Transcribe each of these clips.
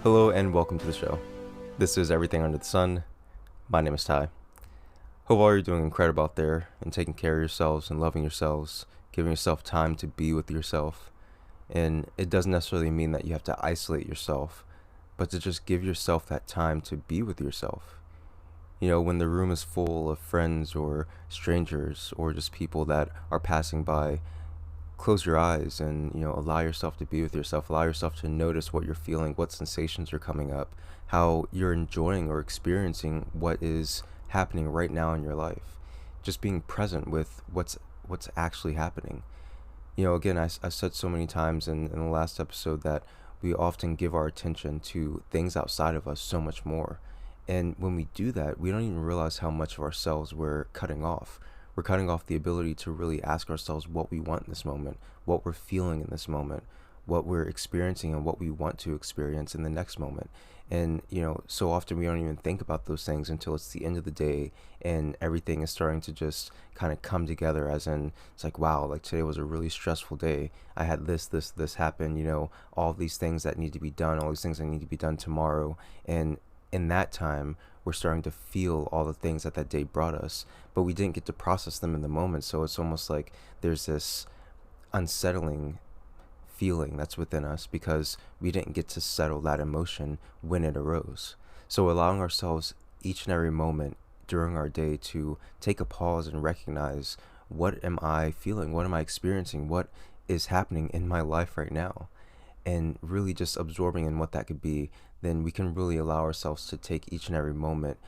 Hello and welcome to the show. This is Everything Under the Sun. My name is Ty. Hope all you're doing incredible out there and taking care of yourselves and loving yourselves, giving yourself time to be with yourself. And it doesn't necessarily mean that you have to isolate yourself, but to just give yourself that time to be with yourself. You know, when the room is full of friends or strangers or just people that are passing by, close your eyes and allow yourself to be with yourself, allow yourself to notice what you're feeling, what sensations are coming up, how you're enjoying or experiencing what is happening right now in your life, just being present with what's actually happening. Again, I said so many times in the last episode that we often give our attention to things outside of us so much more. And when we do that, we don't even realize how much of ourselves we're cutting off. We're cutting off the ability to really ask ourselves what we want in this moment, what we're feeling in this moment, what we're experiencing, and what we want to experience in the next moment. And, so often we don't even think about those things until it's the end of the day and everything is starting to just kind of come together, as in, it's like, wow, like today was a really stressful day. I had this happen, all these things that need to be done, all these things that need to be done tomorrow. And in that time, we're starting to feel all the things that that day brought us, but we didn't get to process them in the moment. So it's almost like there's this unsettling feeling that's within us because we didn't get to settle that emotion when it arose. So allowing ourselves each and every moment during our day to take a pause and recognize, what am I feeling? What am I experiencing? What is happening in my life right now? And really just absorbing in what that could be, then we can really allow ourselves to take each and every moment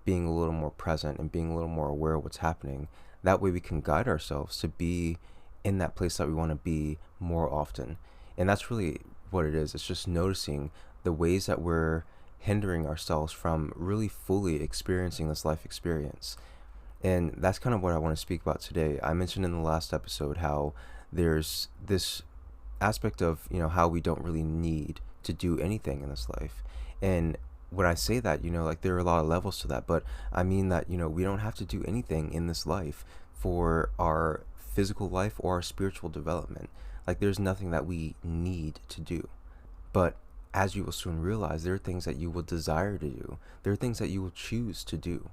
being a little more present and being a little more aware of what's happening. That way we can guide ourselves to be in that place that we want to be more often. And that's really what it is. It's just noticing the ways that we're hindering ourselves from really fully experiencing this life experience. And that's kind of what I want to speak about today. I mentioned in the last episode how there's this aspect of how we don't really need to do anything in this life. And when I say that, like there are a lot of levels to that, but I mean that we don't have to do anything in this life for our physical life or our spiritual development. Like there's nothing that we need to do. But as you will soon realize, there are things that you will desire to do, there are things that you will choose to do.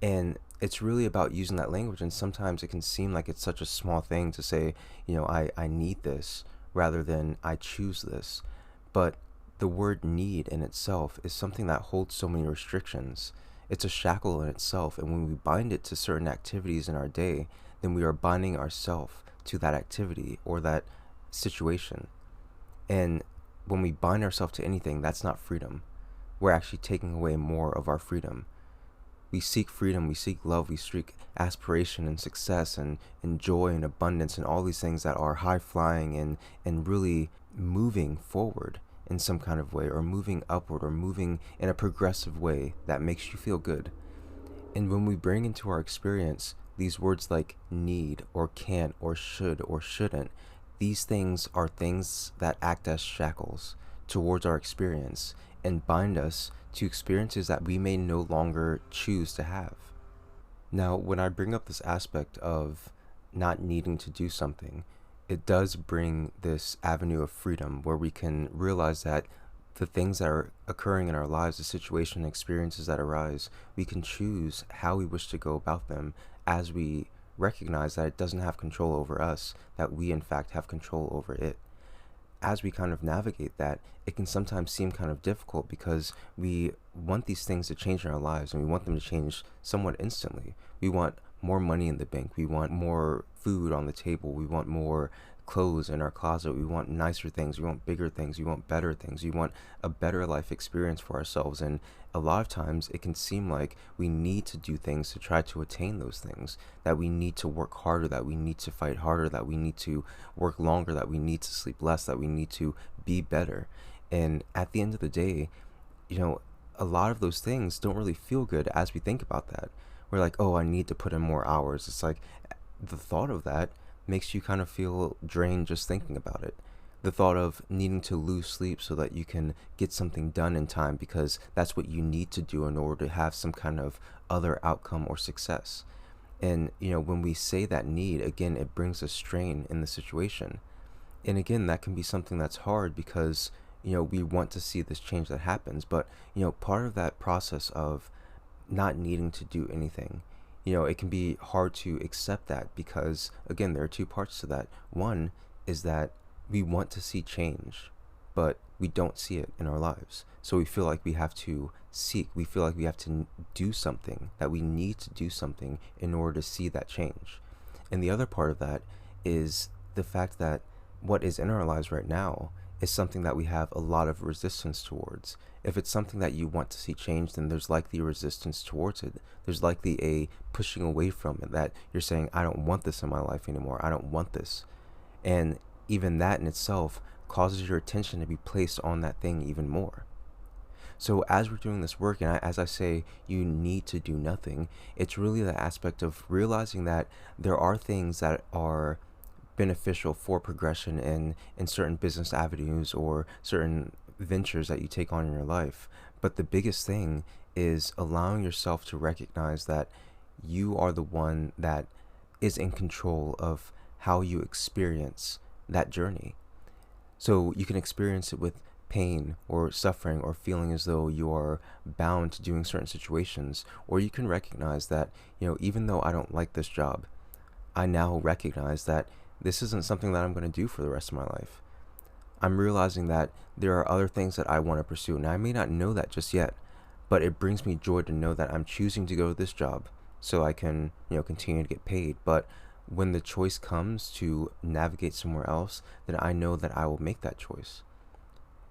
And it's really about using that language. And sometimes it can seem like it's such a small thing to say, I need this, rather than I choose this. But the word need in itself is something that holds so many restrictions. It's a shackle in itself. And when we bind it to certain activities in our day, then we are binding ourselves to that activity or that situation. And when we bind ourselves to anything, that's not freedom. We're actually taking away more of our freedom. We seek freedom, we seek love, we seek aspiration and success and joy and abundance and all these things that are high flying and really moving forward in some kind of way, or moving upward, or moving in a progressive way that makes you feel good. And when we bring into our experience these words like need or can't or should or shouldn't, these things are things that act as shackles towards our experience and bind us to experiences that we may no longer choose to have. Now, when I bring up this aspect of not needing to do something, it does bring this avenue of freedom where we can realize that the things that are occurring in our lives, the situation and experiences that arise, we can choose how we wish to go about them, as we recognize that it doesn't have control over us, that we in fact have control over it. As we kind of navigate that, it can sometimes seem kind of difficult because we want these things to change in our lives, and we want them to change somewhat instantly. We want more money in the bank. We want more food on the table. We want more clothes in our closet. We want nicer things. We want bigger things. We want better things. We want a better life experience for ourselves. And a lot of times it can seem like we need to do things to try to attain those things, that we need to work harder, that we need to fight harder, that we need to work longer, that we need to sleep less, that we need to be better. And at the end of the day, a lot of those things don't really feel good as we think about that. We're like, oh, I need to put in more hours. It's like the thought of that makes you kind of feel drained just thinking about it. The thought of needing to lose sleep so that you can get something done in time because that's what you need to do in order to have some kind of other outcome or success. And, when we say that need, again, it brings a strain in the situation. And again, that can be something that's hard because we want to see this change that happens. But, part of that process of not needing to do anything, it can be hard to accept that because, again, there are two parts to that. One is that we want to see change, but we don't see it in our lives. So we feel like we have to seek, we feel like we have to do something, that we need to do something in order to see that change. And the other part of that is the fact that what is in our lives right now is something that we have a lot of resistance towards. If it's something that you want to see change, then there's likely a resistance towards it. There's likely a pushing away from it, that you're saying, I don't want this in my life anymore. I don't want this. And even that in itself causes your attention to be placed on that thing even more. So as we're doing this work, and as I say, you need to do nothing, it's really the aspect of realizing that there are things that are beneficial for progression in certain business avenues or certain ventures that you take on in your life. But the biggest thing is allowing yourself to recognize that you are the one that is in control of how you experience that journey. So you can experience it with pain or suffering or feeling as though you are bound to doing certain situations, or you can recognize that, even though I don't like this job, I now recognize that this isn't something that I'm going to do for the rest of my life. I'm realizing that there are other things that I want to pursue, and I may not know that just yet, but it brings me joy to know that I'm choosing to go to this job so I can, continue to get paid. But when the choice comes to navigate somewhere else, then I know that I will make that choice.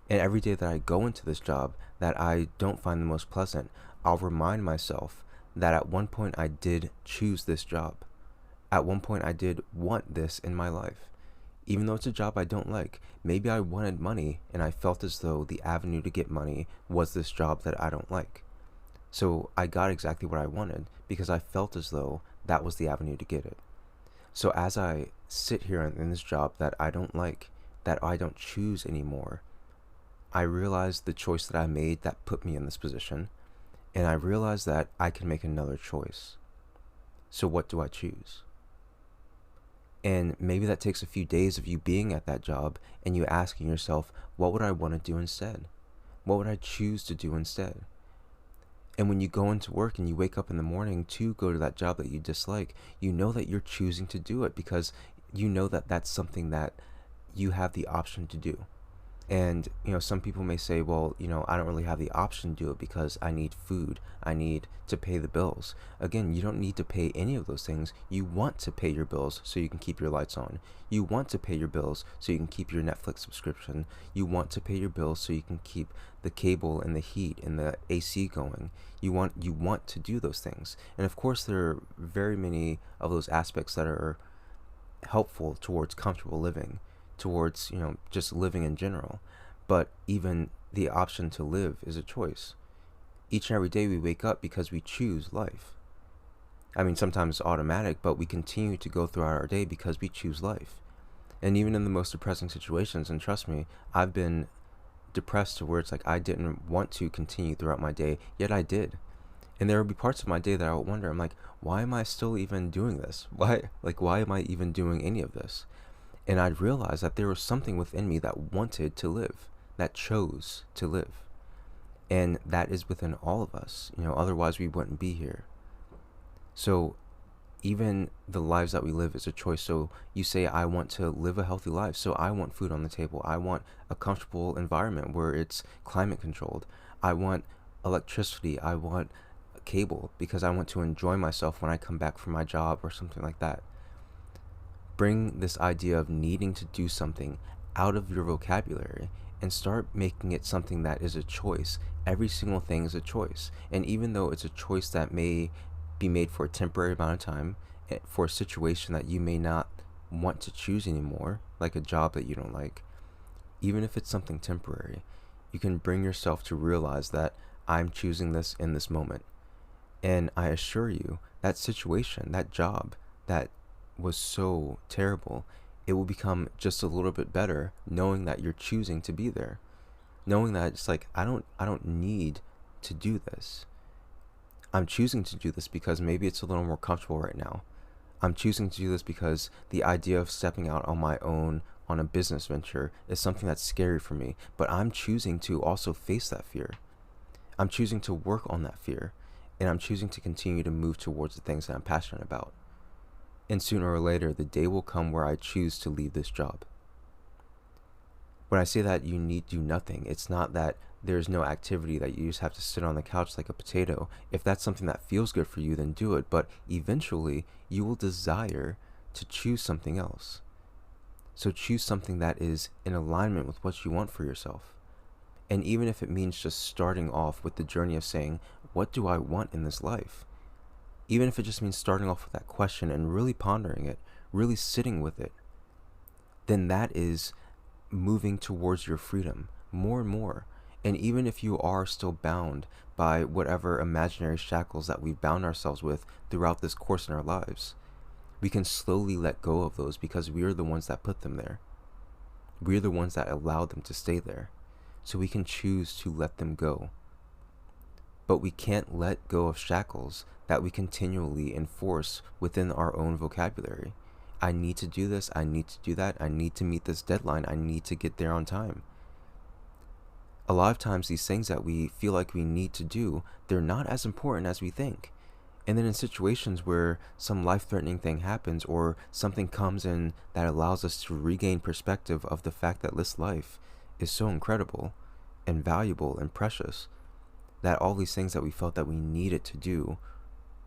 And every day that I go into this job that I don't find the most pleasant, I'll remind myself that at one point I did choose this job. At one point I did want this in my life. Even though it's a job I don't like, maybe I wanted money and I felt as though the avenue to get money was this job that I don't like. So I got exactly what I wanted because I felt as though that was the avenue to get it. So as I sit here in this job that I don't like, that I don't choose anymore, I realize the choice that I made that put me in this position, and I realize that I can make another choice. So what do I choose? And maybe that takes a few days of you being at that job and you asking yourself, what would I want to do instead? What would I choose to do instead? And when you go into work and you wake up in the morning to go to that job that you dislike, you know that you're choosing to do it because you know that that's something that you have the option to do. And, some people may say, well, I don't really have the option to do it because I need food. I need to pay the bills. Again, you don't need to pay any of those things. You want to pay your bills so you can keep your lights on. You want to pay your bills so you can keep your Netflix subscription. You want to pay your bills so you can keep the cable and the heat and the AC going. You want to do those things. And of course, there are very many of those aspects that are helpful towards comfortable living, towards, just living in general. But even the option to live is a choice. Each and every day we wake up because we choose life. I mean, sometimes it's automatic, but we continue to go throughout our day because we choose life. And even in the most depressing situations, and trust me, I've been depressed to where it's like I didn't want to continue throughout my day, yet I did. And there would be parts of my day that I would wonder, I'm like, why am I still even doing this? Why am I even doing any of this? And I'd realize that there was something within me that wanted to live, that chose to live. And that is within all of us, otherwise we wouldn't be here. So even the lives that we live is a choice. So you say, I want to live a healthy life. So I want food on the table. I want a comfortable environment where it's climate controlled. I want electricity. I want a cable because I want to enjoy myself when I come back from my job or something like that. Bring this idea of needing to do something out of your vocabulary and start making it something that is a choice. Every single thing is a choice. And even though it's a choice that may be made for a temporary amount of time, for a situation that you may not want to choose anymore, like a job that you don't like, even if it's something temporary, you can bring yourself to realize that I'm choosing this in this moment. And I assure you, that situation, that job, that was so terrible, it will become just a little bit better knowing that you're choosing to be there, knowing that it's like I don't need to do this. I'm choosing to do this because maybe it's a little more comfortable right now. I'm choosing to do this because the idea of stepping out on my own on a business venture is something that's scary for me, but I'm choosing to also face that fear. I'm choosing to work on that fear, and I'm choosing to continue to move towards the things that I'm passionate about. And sooner or later, the day will come where I choose to leave this job. When I say that you need do nothing, it's not that there's no activity, that you just have to sit on the couch like a potato. If that's something that feels good for you, then do it. But eventually, you will desire to choose something else. So choose something that is in alignment with what you want for yourself. And even if it means just starting off with the journey of saying, what do I want in this life? Even if it just means starting off with that question and really pondering it, really sitting with it, then that is moving towards your freedom more and more. And even if you are still bound by whatever imaginary shackles that we've bound ourselves with throughout this course in our lives, we can slowly let go of those because we are the ones that put them there. We're the ones that allowed them to stay there. So we can choose to let them go. But we can't let go of shackles that we continually enforce within our own vocabulary. I need to do this, I need to do that, I need to meet this deadline, I need to get there on time. A lot of times these things that we feel like we need to do, they're not as important as we think. And then in situations where some life-threatening thing happens or something comes in that allows us to regain perspective of the fact that this life is so incredible and valuable and precious, that all these things that we felt that we needed to do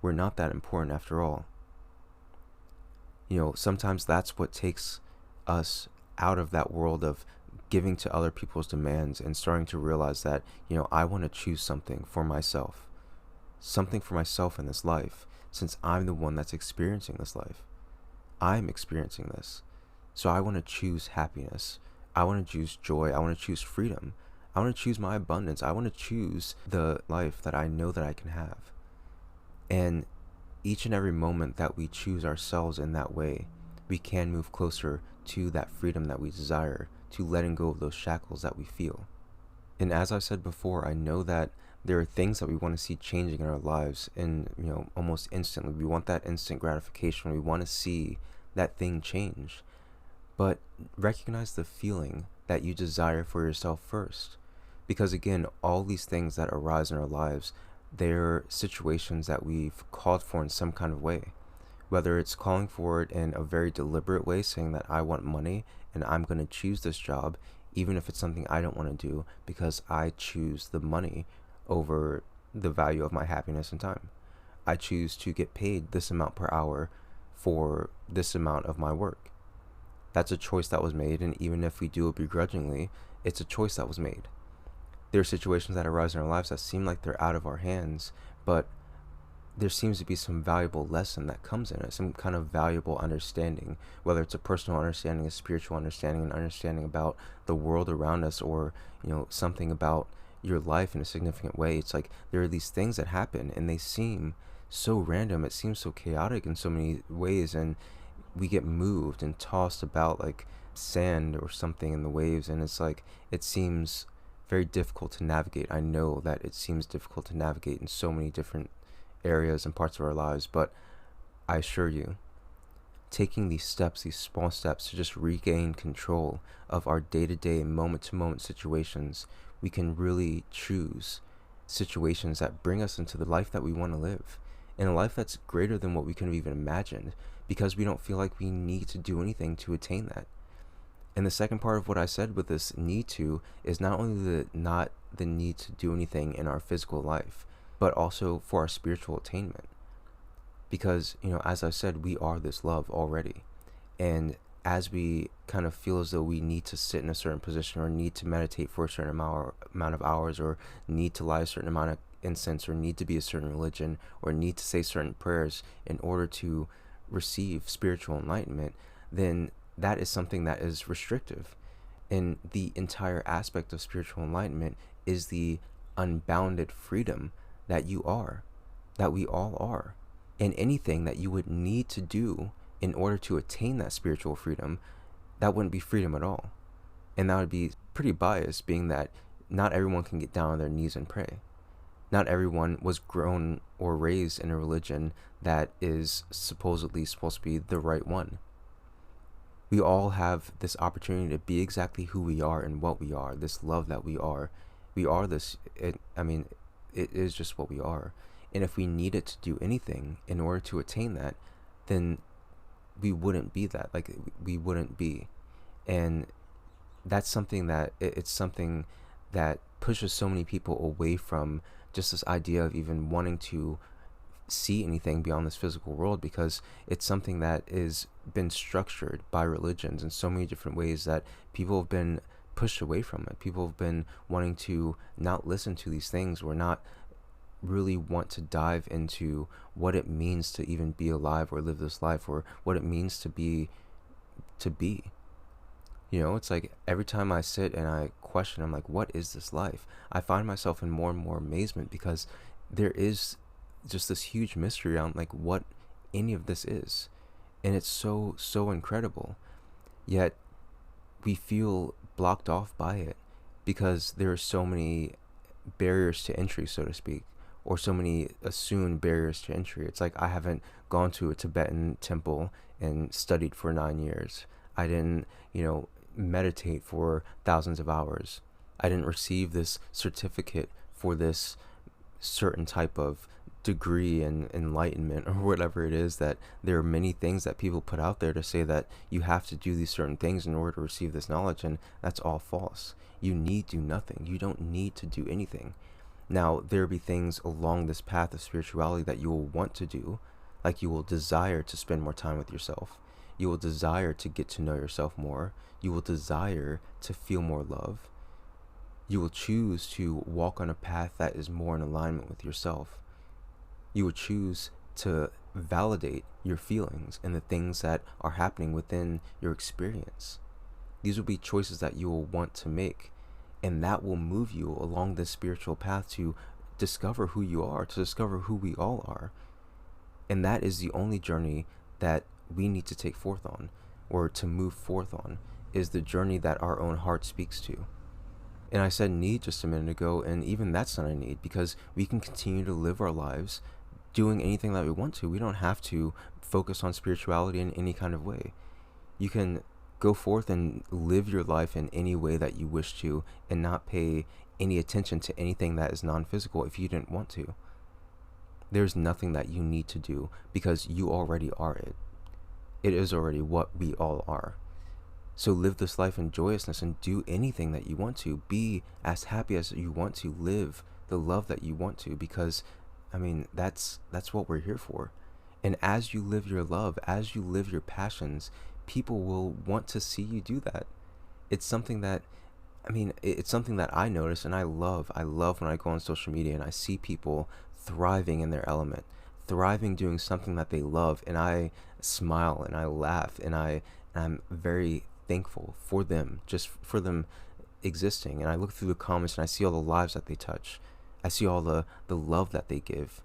were not that important after all. Sometimes that's what takes us out of that world of giving to other people's demands and starting to realize that, I want to choose something for myself in this life, since I'm the one that's experiencing this life. I'm experiencing this. So I want to choose happiness. I want to choose joy. I want to choose freedom. I want to choose my abundance. I want to choose the life that I know that I can have. And each and every moment that we choose ourselves in that way, we can move closer to that freedom that we desire, to letting go of those shackles that we feel. And as I said before, I know that there are things that we want to see changing in our lives and, almost instantly. We want that instant gratification. We want to see that thing change. But recognize the feeling that you desire for yourself first. Because again, all these things that arise in our lives, they're situations that we've called for in some kind of way. Whether it's calling for it in a very deliberate way, saying that I want money and I'm going to choose this job, even if it's something I don't want to do, because I choose the money over the value of my happiness and time. I choose to get paid this amount per hour for this amount of my work. That's a choice that was made, and even if we do it begrudgingly, it's a choice that was made. There are situations that arise in our lives that seem like they're out of our hands, but there seems to be some valuable lesson that comes in it, some kind of valuable understanding, whether it's a personal understanding, a spiritual understanding, an understanding about the world around us, or, something about your life in a significant way. It's like there are these things that happen and they seem so random, it seems so chaotic in so many ways, and we get moved and tossed about like sand or something in the waves, and it's like it seems very difficult to navigate. I know that it seems difficult to navigate in so many different areas and parts of our lives, but I assure you, taking these steps, these small steps to just regain control of our day-to-day, moment-to-moment situations, we can really choose situations that bring us into the life that we want to live, and a life that's greater than what we could have even imagined, because we don't feel like we need to do anything to attain that. And the second part of what I said with this need to is not only not the need to do anything in our physical life, but also for our spiritual attainment. Because, as I said, we are this love already. And as we kind of feel as though we need to sit in a certain position, or need to meditate for a certain amount of hours, or need to light a certain amount of incense, or need to be a certain religion, or need to say certain prayers in order to receive spiritual enlightenment, then that is something that is restrictive. And the entire aspect of spiritual enlightenment is the unbounded freedom that you are, that we all are. And anything that you would need to do in order to attain that spiritual freedom, that wouldn't be freedom at all. And that would be pretty biased, being that not everyone can get down on their knees and pray. Not everyone was grown or raised in a religion that is supposedly supposed to be the right one. We all have this opportunity to be exactly who we are and what we are, this love that we are. We are this, it is just what we are. And if we needed to do anything in order to attain that, then we wouldn't be that. Like, we wouldn't be. And that's something that, it's something that pushes so many people away from just this idea of even wanting to see anything beyond this physical world, because it's something that is been structured by religions in so many different ways that people have been pushed away from it. People have been wanting to not listen to these things, or not really want to dive into what it means to even be alive or live this life, or what it means to be. It's like every time I sit and I question, I'm like, what is this life? I find myself in more and more amazement, because there is just this huge mystery around like what any of this is. And it's so incredible. Yet we feel blocked off by it, because there are so many barriers to entry, so to speak, or so many assumed barriers to entry. It's like, I haven't gone to a Tibetan temple and studied for 9 years. I didn't, meditate for thousands of hours. I didn't receive this certificate for this certain type of degree in enlightenment, or whatever it is. That there are many things that people put out there to say that you have to do these certain things in order to receive this knowledge, and that's all false. You need do nothing. You don't need to do anything. Now, there be things along this path of spirituality that you will want to do, like you will desire to spend more time with yourself. You will desire to get to know yourself more. You will desire to feel more love. You will choose to walk on a path that is more in alignment with yourself. You will choose to validate your feelings and the things that are happening within your experience. These will be choices that you will want to make, and that will move you along this spiritual path to discover who you are, to discover who we all are. And that is the only journey that we need to take forth on, or to move forth on, is the journey that our own heart speaks to. And I said need just a minute ago, and even that's not a need, because we can continue to live our lives doing anything that we want to. We don't have to focus on spirituality in any kind of way. You can go forth and live your life in any way that you wish to, and not pay any attention to anything that is non-physical if you didn't want to. There's nothing that you need to do, because you already are it. It is already what we all are. So live this life in joyousness and do anything that you want to. Be as happy as you want to. Live the love that you want to, because, that's what we're here for. And as you live your love, as you live your passions, people will want to see you do that. It's something that, it's something that I notice, and I love when I go on social media and I see people thriving in their element, thriving doing something that they love, and I smile and I laugh, and I'm very thankful for them, just for them existing. And I look through the comments and I see all the lives that they touch. I see all the love that they give.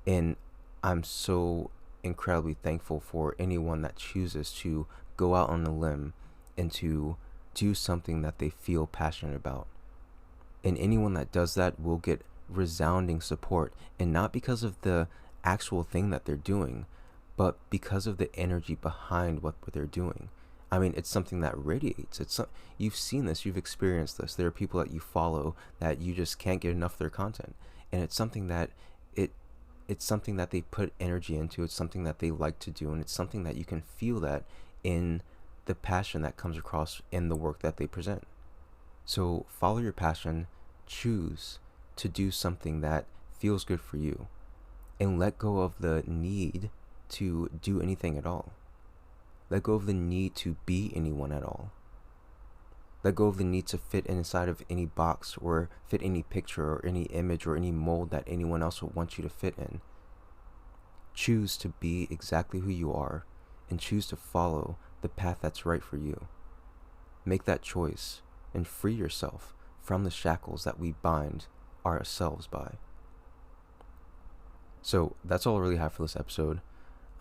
And I'm so incredibly thankful for anyone that chooses to go out on a limb and to do something that they feel passionate about. And anyone that does that will get resounding support, and not because of the actual thing that they're doing, but because of the energy behind what they're doing. It's something that radiates. You've seen this, you've experienced this. There are people that you follow that you just can't get enough of their content, and it's something that it's something that they put energy into. It's something that they like to do, and it's something that you can feel that in the passion that comes across in the work that they present. So follow your passion, choose to do something that feels good for you, and let go of the need to do anything at all. Let go of the need to be anyone at all. Let go of the need to fit inside of any box, or fit any picture or any image or any mold that anyone else would want you to fit in. Choose to be exactly who you are, and choose to follow the path that's right for you. Make that choice and free yourself from the shackles that we bind ourselves by. So that's all I really have for this episode.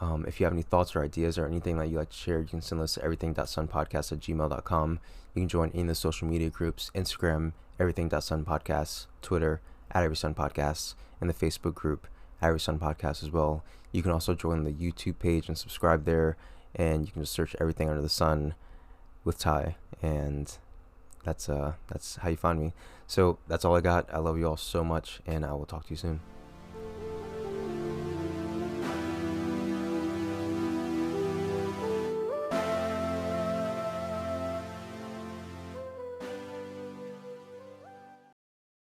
If you have any thoughts or ideas or anything that you'd like to share, you can send us to everything.sunpodcast@gmail.com. You can join in the social media groups: Instagram, everything.sunpodcast, Twitter, @everysunpodcast, and the Facebook group, @everysunpodcast as well. You can also join the YouTube page and subscribe there. and you can just search Everything Under the Sun with Ty, and that's how you find me. So that's all I got. I love you all so much, and I will talk to you soon.